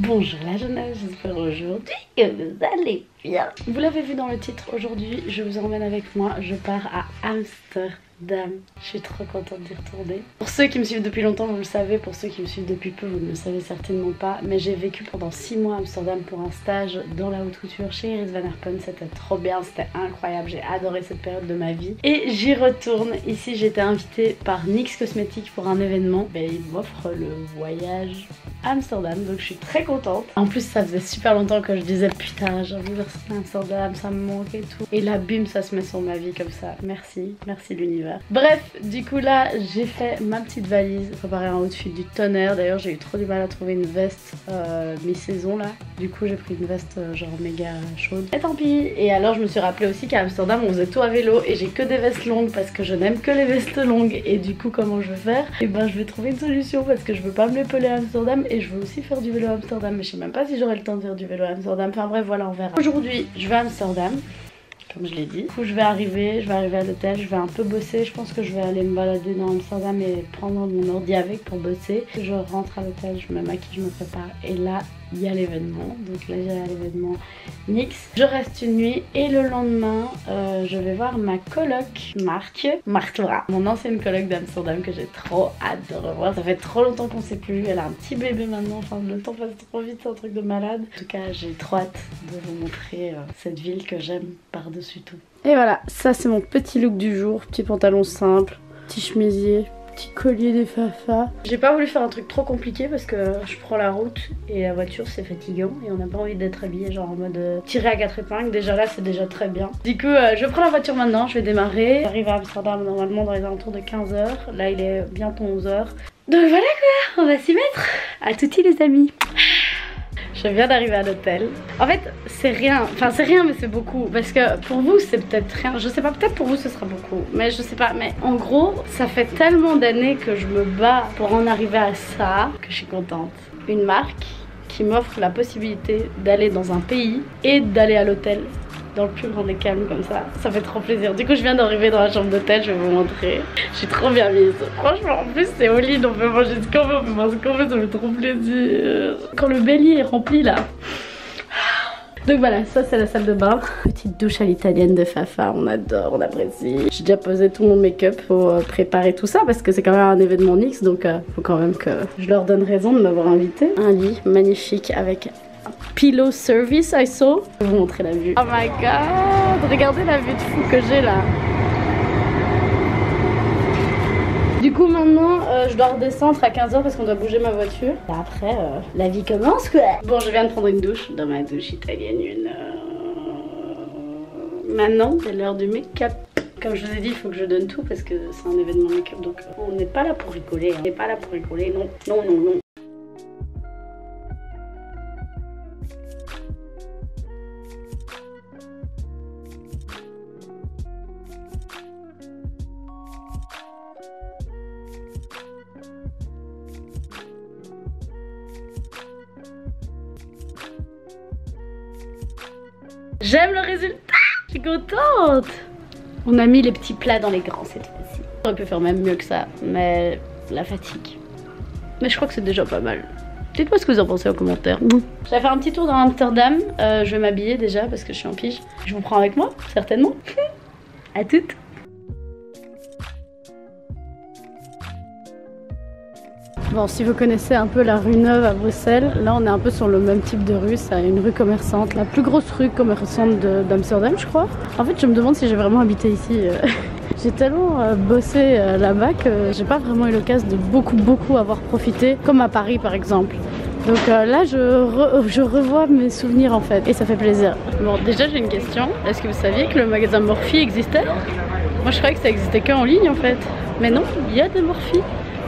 Bonjour la jeunesse, j'espère aujourd'hui que vous allez bien. Vous l'avez vu dans le titre, aujourd'hui je vous emmène avec moi, je pars à Amsterdam. Je suis trop contente d'y retourner. Pour ceux qui me suivent depuis longtemps, vous le savez. Pour ceux qui me suivent depuis peu, vous ne le savez certainement pas. Mais j'ai vécu pendant 6 mois à Amsterdam pour un stage dans la haute couture chez Iris Van Herpen. C'était trop bien, c'était incroyable. J'ai adoré cette période de ma vie. Et j'y retourne. Ici, j'ai été invitée par NYX Cosmetics pour un événement. Ben, ils m'offrent le voyage à Amsterdam. Donc je suis très contente. En plus, ça faisait super longtemps que je disais putain, j'ai envie de retourner à Amsterdam, ça me manque et tout. Et là, bim, ça se met sur ma vie comme ça. Merci, merci l'univers. Bref, du coup là j'ai fait ma petite valise, préparé un outfit du tonnerre. D'ailleurs j'ai eu trop du mal à trouver une veste mi-saison là. Du coup j'ai pris une veste genre méga chaude. Et tant pis. Et alors je me suis rappelé aussi qu'à Amsterdam on faisait tout à vélo et j'ai que des vestes longues parce que je n'aime que les vestes longues. Et du coup comment je vais faire? Et ben je vais trouver une solution parce que je veux pas me l'épeler à Amsterdam et je veux aussi faire du vélo à Amsterdam. Mais je sais même pas si j'aurai le temps de faire du vélo à Amsterdam. Enfin bref voilà, on verra. Aujourd'hui je vais à Amsterdam. Comme je l'ai dit. Du coup je vais arriver à l'hôtel, je vais un peu bosser. Je pense que je vais aller me balader dans Amsterdam et prendre mon ordi avec pour bosser. Je rentre à l'hôtel, je me maquille, je me prépare et là il y a l'événement. Donc là j'ai l'événement NYX. Je reste une nuit et le lendemain je vais voir ma coloc Martha, mon ancienne coloc d'Amsterdam que j'ai trop hâte de revoir. Ça fait trop longtemps qu'on s'est plus vu, elle a un petit bébé maintenant, enfin le temps passe trop vite, c'est un truc de malade. En tout cas j'ai trop hâte de vous montrer cette ville que j'aime par-dessus tout. Et voilà, ça c'est mon petit look du jour, petit pantalon simple, petit chemisier, petit collier des Fafa. J'ai pas voulu faire un truc trop compliqué parce que je prends la route et la voiture c'est fatigant et on n'a pas envie d'être habillé genre en mode tiré à 4 épingles. Déjà là c'est déjà très bien. Du coup je prends la voiture maintenant, je vais démarrer. J'arrive à Amsterdam normalement dans les alentours de 15h. Là il est bientôt 11h. Donc voilà quoi, on va s'y mettre. À touti les amis. Je viens d'arriver à l'hôtel. En fait, c'est rien. Enfin, c'est rien, mais c'est beaucoup. Parce que pour vous, c'est peut-être rien. Je sais pas, peut-être pour vous, ce sera beaucoup. Mais je sais pas. Mais en gros, ça fait tellement d'années que je me bats pour en arriver à ça que je suis contente. Une marque qui m'offre la possibilité d'aller dans un pays et d'aller à l'hôtel dans le plus grand des calmes comme ça. Ça fait trop plaisir. Du coup, je viens d'arriver dans la chambre d'hôtel, je vais vous montrer. Je suis trop bien mise. Franchement, en plus, c'est au lit, on peut manger ce qu'on veut, on peut manger ce qu'on veut, ça fait trop plaisir. Quand le belly est rempli là. Donc voilà, ça c'est la salle de bain. Petite douche à l'italienne de Fafa, on adore, on apprécie. J'ai déjà posé tout mon make-up pour préparer tout ça parce que c'est quand même un événement NYX, donc faut quand même que je leur donne raison de m'avoir invité. Un lit magnifique avec pillow service, I saw. Je vais vous montrer la vue. Oh my god, regardez la vue de fou que j'ai là. Du coup maintenant je dois redescendre à 15h parce qu'on doit bouger ma voiture. Et après la vie commence quoi. Bon, je viens de prendre une douche dans ma douche italienne. Maintenant c'est l'heure du make-up. Comme je vous ai dit, il faut que je donne tout parce que c'est un événement make-up, donc on n'est pas là pour rigoler, hein. On n'est pas là pour rigoler, non, non, non, non. J'aime le résultat, je suis contente. On a mis les petits plats dans les grands cette fois-ci. On aurait pu faire même mieux que ça, mais la fatigue. Mais je crois que c'est déjà pas mal. Dites-moi ce que vous en pensez en commentaire. Je vais faire un petit tour dans Amsterdam. Je vais m'habiller déjà parce que je suis en pige. Je vous prends avec moi, certainement. À toutes. Bon, si vous connaissez un peu la rue Neuve à Bruxelles, là on est un peu sur le même type de rue, c'est une rue commerçante, la plus grosse rue commerçante d'Amsterdam je crois. En fait je me demande si j'ai vraiment habité ici. J'ai tellement bossé là-bas que j'ai pas vraiment eu l'occasion de beaucoup avoir profité, comme à Paris par exemple. Donc là je revois mes souvenirs en fait et ça fait plaisir. Bon, déjà j'ai une question, est-ce que vous saviez que le magasin Morphy existait? Moi je croyais que ça existait qu'en ligne en fait, mais non, il y a des Morphy.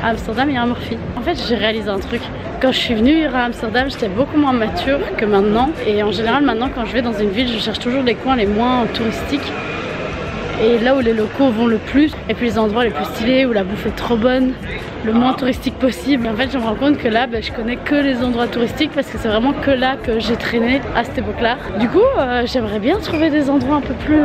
À Amsterdam, il y a un Morphy. En fait, j'ai réalisé un truc. Quand je suis venue à Amsterdam, j'étais beaucoup moins mature que maintenant. Et en général, maintenant, quand je vais dans une ville, je cherche toujours les coins les moins touristiques. Et là où les locaux vont le plus. Et puis les endroits les plus stylés, où la bouffe est trop bonne, le moins touristique possible. Et en fait, je me rends compte que là, je connais que les endroits touristiques parce que c'est vraiment que là que j'ai traîné à cette époque-là. Du coup, j'aimerais bien trouver des endroits un peu plus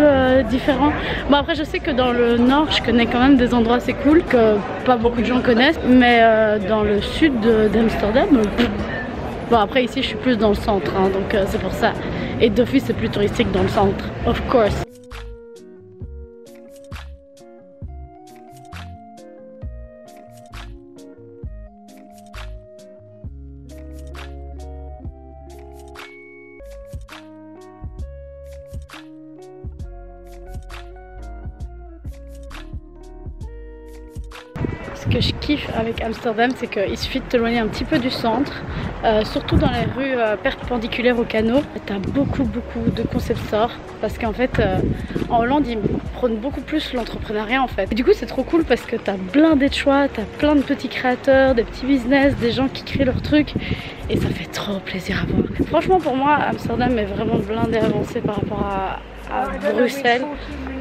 différents. Bon, après, je sais que dans le nord, je connais quand même des endroits assez cool que pas beaucoup de gens connaissent. Mais dans le sud d'Amsterdam, Bon après ici je suis plus dans le centre hein, donc c'est pour ça. Et d'office c'est plus touristique dans le centre, of course. Ce que je kiffe avec Amsterdam, c'est qu'il suffit de t'éloigner un petit peu du centre, surtout dans les rues perpendiculaires au canal. T'as beaucoup de concept stores parce qu'en fait en Hollande ils prônent beaucoup plus l'entrepreneuriat en fait. Et du coup c'est trop cool parce que t'as blindé de choix, t'as plein de petits créateurs, des petits business, des gens qui créent leurs trucs et ça fait trop plaisir à voir. Franchement pour moi Amsterdam est vraiment blindé avancé par rapport à Bruxelles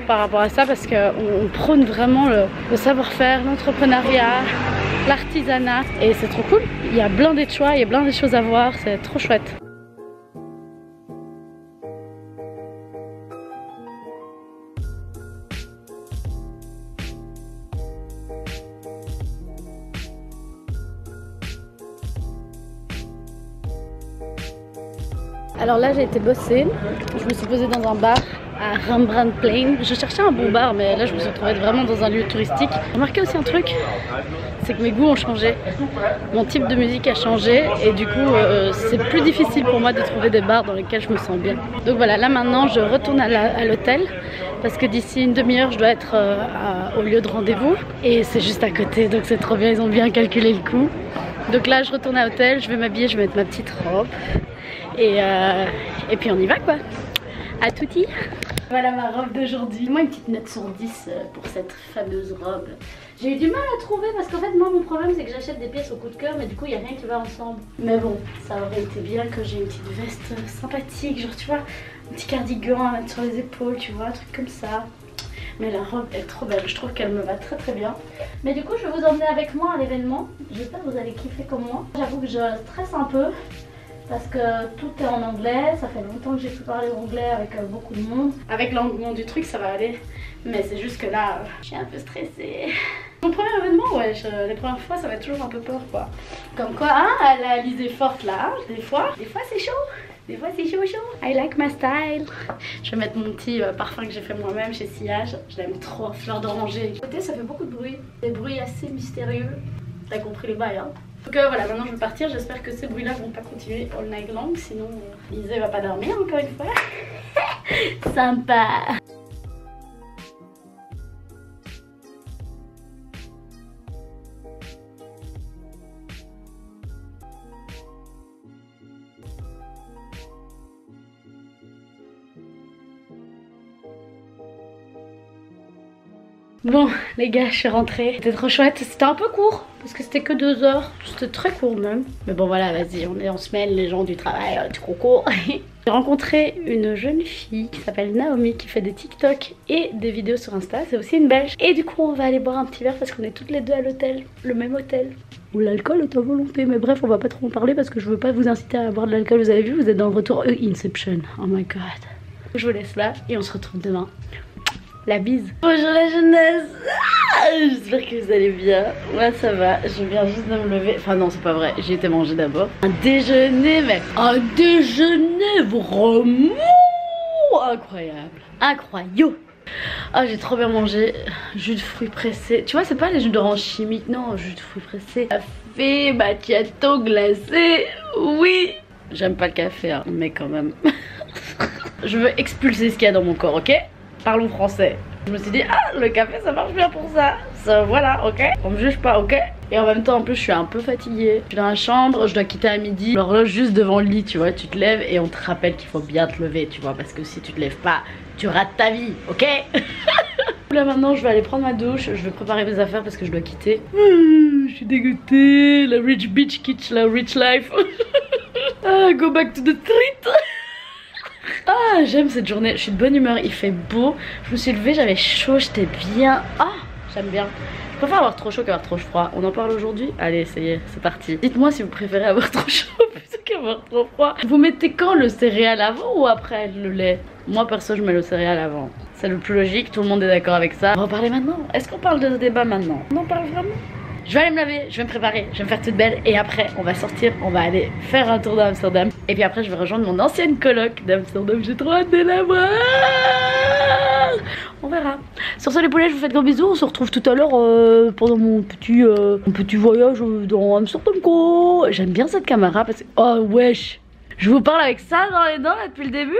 par rapport à ça parce qu'on prône vraiment le savoir-faire, l'entrepreneuriat, l'artisanat et c'est trop cool. Il y a blindé de choix, il y a blindé de choses à voir, c'est trop chouette. Alors là j'ai été bosser, je me suis posée dans un bar à Rembrandtplein. Je cherchais un bon bar mais là je me suis retrouvée vraiment dans un lieu touristique. J'ai remarqué aussi un truc, c'est que mes goûts ont changé, mon type de musique a changé et du coup c'est plus difficile pour moi de trouver des bars dans lesquels je me sens bien. Donc voilà, là maintenant je retourne à l'hôtel parce que d'ici une demi-heure je dois être au lieu de rendez-vous et c'est juste à côté donc c'est trop bien, ils ont bien calculé le coup. Donc là je retourne à l'hôtel, je vais m'habiller, je vais mettre ma petite robe et puis on y va quoi. À touti. Voilà ma robe d'aujourd'hui. Moi une petite note sur 10 pour cette fameuse robe. J'ai eu du mal à trouver parce qu'en fait moi mon problème c'est que j'achète des pièces au coup de cœur mais du coup il n'y a rien qui va ensemble. Mais bon ça aurait été bien que j'ai une petite veste sympathique, genre tu vois un petit cardigan à mettre sur les épaules, tu vois, un truc comme ça. Mais la robe est trop belle, je trouve qu'elle me va très bien. Mais du coup je vais vous emmener avec moi à l'événement. J'espère que vous allez kiffer comme moi. J'avoue que je stresse un peu parce que tout est en anglais, ça fait longtemps que j'ai pu parler anglais avec beaucoup de monde. Avec l'engouement du truc ça va aller, mais c'est juste que là je suis un peu stressée. Mon premier événement, ouais, les premières fois ça va toujours un peu peur quoi. Comme quoi, hein, la Lise est forte là, des fois c'est chaud. Des fois c'est chaud. I like my style. Je vais mettre mon petit parfum que j'ai fait moi-même chez Sillage. Je l'aime trop, fleur d'oranger. Côté ça fait beaucoup de bruit, des bruits assez mystérieux. T'as compris les bails hein. Donc voilà, maintenant je vais partir, j'espère que ces bruits là vont pas continuer all night long, sinon Lisa va pas dormir encore une fois. Sympa. Bon les gars, je suis rentrée, c'était trop chouette, c'était un peu court parce que c'était que 2 heures, c'était très court même. Mais bon voilà, vas-y, on est en semaine, les gens du travail, du concours. J'ai rencontré une jeune fille qui s'appelle Naomi qui fait des TikTok et des vidéos sur Insta, c'est aussi une belge. Et du coup on va aller boire un petit verre parce qu'on est toutes les deux à l'hôtel, le même hôtel. Où l'alcool est à volonté, mais bref on va pas trop en parler parce que je veux pas vous inciter à boire de l'alcool, vous avez vu, vous êtes dans le retour Inception, oh my god. Je vous laisse là et on se retrouve demain. La bise. Bonjour la jeunesse. J'espère que vous allez bien. Moi ça va, je viens juste de me lever. Enfin non c'est pas vrai, j'ai été manger d'abord. Un déjeuner mec. Un déjeuner vraiment incroyable. Incroyable. Ah j'ai trop bien mangé. Jus de fruits pressés. Tu vois c'est pas les jus d'orange chimiques, non, jus de fruits pressés. Café, macchiato glacé. Oui. J'aime pas le café hein, mais quand même. Je veux expulser ce qu'il y a dans mon corps, ok? Parlons français. Je me suis dit ah le café ça marche bien pour ça. Voilà, ok. On me juge pas, ok. Et en même temps en plus je suis un peu fatiguée. Je suis dans la chambre, je dois quitter à midi. L'horloge juste devant le lit, tu vois, tu te lèves et on te rappelle qu'il faut bien te lever, tu vois, parce que si tu te lèves pas, tu rates ta vie, ok. Là maintenant je vais aller prendre ma douche, je vais préparer mes affaires parce que je dois quitter. Je suis dégoûtée, la rich bitch quitte la rich life. Ah, go back to the street. Ah j'aime cette journée, je suis de bonne humeur, il fait beau. Je me suis levée, j'avais chaud, j'étais bien. Ah j'aime bien. Je préfère avoir trop chaud qu'avoir trop froid. On en parle aujourd'hui? Allez ça y est, c'est parti. Dites-moi si vous préférez avoir trop chaud plutôt qu'avoir trop froid. Vous mettez quand le céréal, avant ou après le lait? Moi perso je mets le céréal avant. C'est le plus logique, tout le monde est d'accord avec ça. On va en parler maintenant. Est-ce qu'on parle de ce débat maintenant? On en parle vraiment? Je vais aller me laver, je vais me préparer, je vais me faire toute belle et après on va sortir, on va aller faire un tour d'Amsterdam. Et puis après je vais rejoindre mon ancienne coloc d'Amsterdam, j'ai trop hâte de la voir. On verra. Sur ce les poulets, je vous fais de gros bisous, on se retrouve tout à l'heure pendant mon petit voyage dans Amsterdam quoi. J'aime bien cette caméra parce que... Oh wesh, je vous parle avec ça dans les dents là depuis le début.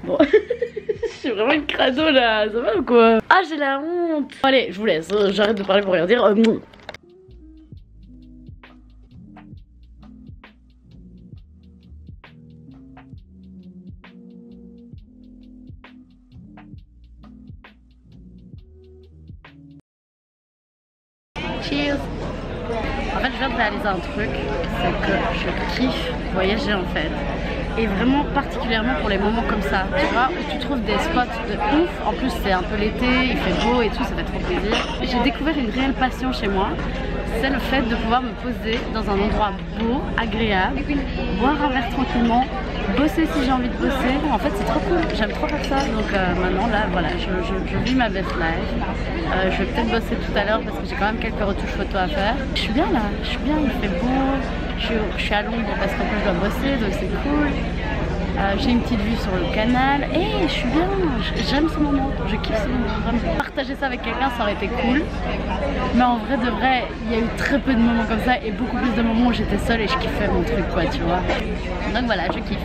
Bon, je suis vraiment une crado là, ça va ou quoi? Ah j'ai la honte. Allez, je vous laisse, j'arrête de parler pour rien dire. Cheers. En fait je viens de réaliser un truc, c'est que je kiffe voyager en fait. Et vraiment particulièrement pour les moments comme ça, tu vois, où tu trouves des spots de ouf. En plus c'est un peu l'été, il fait beau et tout, ça fait trop plaisir. J'ai découvert une réelle passion chez moi, c'est le fait de pouvoir me poser dans un endroit beau, agréable, boire un verre tranquillement, bosser si j'ai envie de bosser. En fait c'est trop cool, j'aime trop faire ça. Donc maintenant là voilà, je vis ma best life. Je vais peut-être bosser tout à l'heure parce que j'ai quand même quelques retouches photos à faire. Je suis bien là, je suis bien, il fait beau. Je suis à l'ombre parce qu'en plus je dois bosser donc c'est cool. J'ai une petite vue sur le canal et je suis bien, j'aime ce moment, je kiffe ce moment vraiment. Partager ça avec quelqu'un ça aurait été cool, mais en vrai de vrai il y a eu très peu de moments comme ça et beaucoup plus de moments où j'étais seule et je kiffais mon truc quoi tu vois. Donc voilà, je kiffe.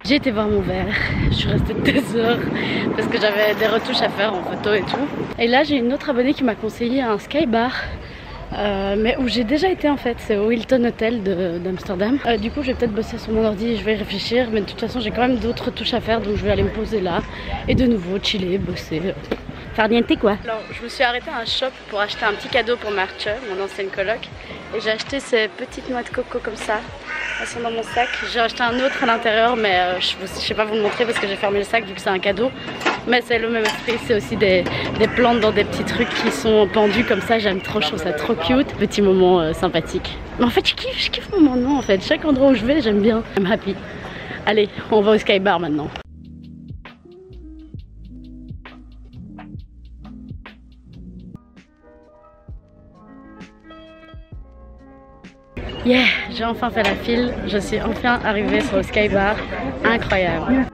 J'ai été voir mon verre, je suis restée 2 heures parce que j'avais des retouches à faire en photo et tout. Et là j'ai une autre abonnée qui m'a conseillé un sky bar, mais où j'ai déjà été en fait, c'est au Hilton Hotel d'Amsterdam. Du coup je vais peut-être bosser sur mon ordi, je vais y réfléchir, mais de toute façon j'ai quand même d'autres retouches à faire donc je vais aller me poser là et de nouveau chiller, bosser. Faire niente quoi. Alors je me suis arrêtée à un shop pour acheter un petit cadeau pour Marche, mon ancienne coloc. Et j'ai acheté ces petites noix de coco comme ça. Elles sont dans mon sac. J'ai acheté un autre à l'intérieur mais je sais pas vous le montrer parce que j'ai fermé le sac vu que c'est un cadeau. Mais c'est le même esprit, c'est aussi des plantes dans des petits trucs qui sont pendus comme ça. J'aime trop, je trouve ça trop cute. Petit moment sympathique. Mais en fait je kiffe mon moment en fait. Chaque endroit où je vais j'aime bien. I'm happy. Allez, on va au sky bar maintenant. Yeah, j'ai enfin fait la file, je suis enfin arrivée sur le sky bar, incroyable.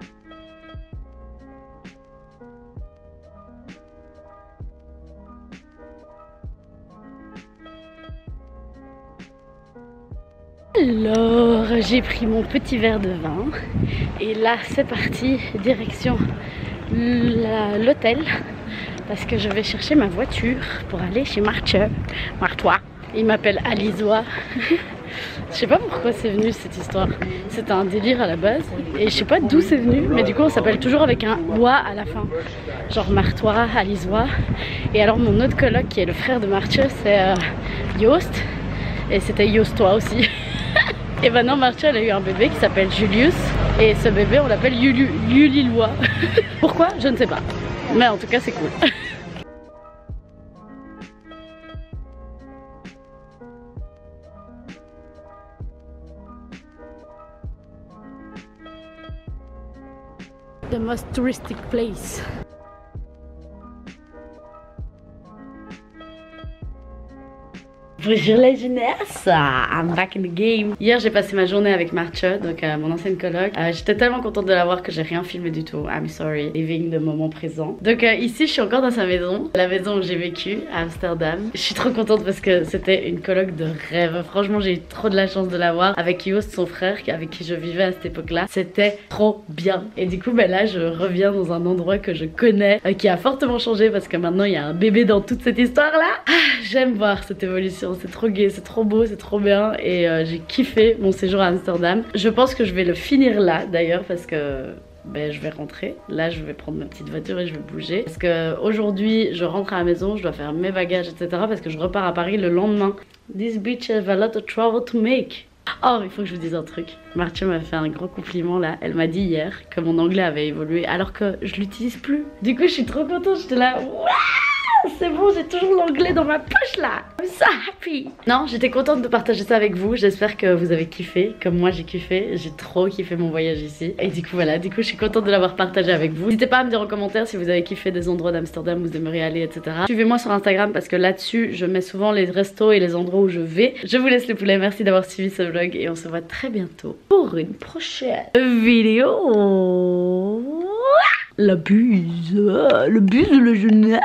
Alors, j'ai pris mon petit verre de vin et là c'est parti, direction l'hôtel parce que je vais chercher ma voiture pour aller chez Martois. Il m'appelle Alisois. Je sais pas pourquoi c'est venu cette histoire. C'était un délire à la base et je sais pas d'où c'est venu, mais du coup on s'appelle toujours avec un oie à la fin, genre Martois, Alisois. Et alors mon autre coloc qui est le frère de Marche, c'est Joost, et c'était Joostois aussi. Et maintenant Marche elle a eu un bébé qui s'appelle Julius et ce bébé on l'appelle Yulilois. Pourquoi je ne sais pas, mais en tout cas c'est cool. The most touristic place. Bonjour la jeunesse, I'm back in the game. Hier j'ai passé ma journée avec Marche, donc mon ancienne coloc. J'étais tellement contente de la voir que j'ai rien filmé du tout. I'm sorry, living le moment présent. Donc ici je suis encore dans sa maison, la maison où j'ai vécu à Amsterdam. Je suis trop contente parce que c'était une coloc de rêve. Franchement j'ai eu trop de la chance de la voir avec Joost, son frère, avec qui je vivais à cette époque-là. C'était trop bien. Et du coup là je reviens dans un endroit que je connais, qui a fortement changé parce que maintenant il y a un bébé dans toute cette histoire là. J'aime voir cette évolution. C'est trop gai, c'est trop beau, c'est trop bien et j'ai kiffé mon séjour à Amsterdam. Je pense que je vais le finir là d'ailleurs parce que je vais rentrer. Là je vais prendre ma petite voiture et je vais bouger. Parce que aujourd'hui je rentre à la maison, je dois faire mes bagages etc. parce que je repars à Paris le lendemain. This bitch have a lot of travel to make. Oh, il faut que je vous dise un truc. Marche m'a fait un gros compliment là. Elle m'a dit hier que mon anglais avait évolué alors que je l'utilise plus. Du coup je suis trop contente, j'étais là. Waouh, C'est bon, j'ai toujours l'anglais dans ma poche là. I'm so happy. Non, j'étais contente de partager ça avec vous. J'espère que vous avez kiffé, comme moi j'ai kiffé. J'ai trop kiffé mon voyage ici. Et du coup voilà, je suis contente de l'avoir partagé avec vous. N'hésitez pas à me dire en commentaire si vous avez kiffé des endroits d'Amsterdam où vous aimeriez aller, etc. Suivez-moi sur Instagram parce que là-dessus, je mets souvent les restos et les endroits où je vais. Je vous laisse les poulets, merci d'avoir suivi ce vlog et on se voit très bientôt pour une prochaine vidéo. La buse, le buse de la jeunesse.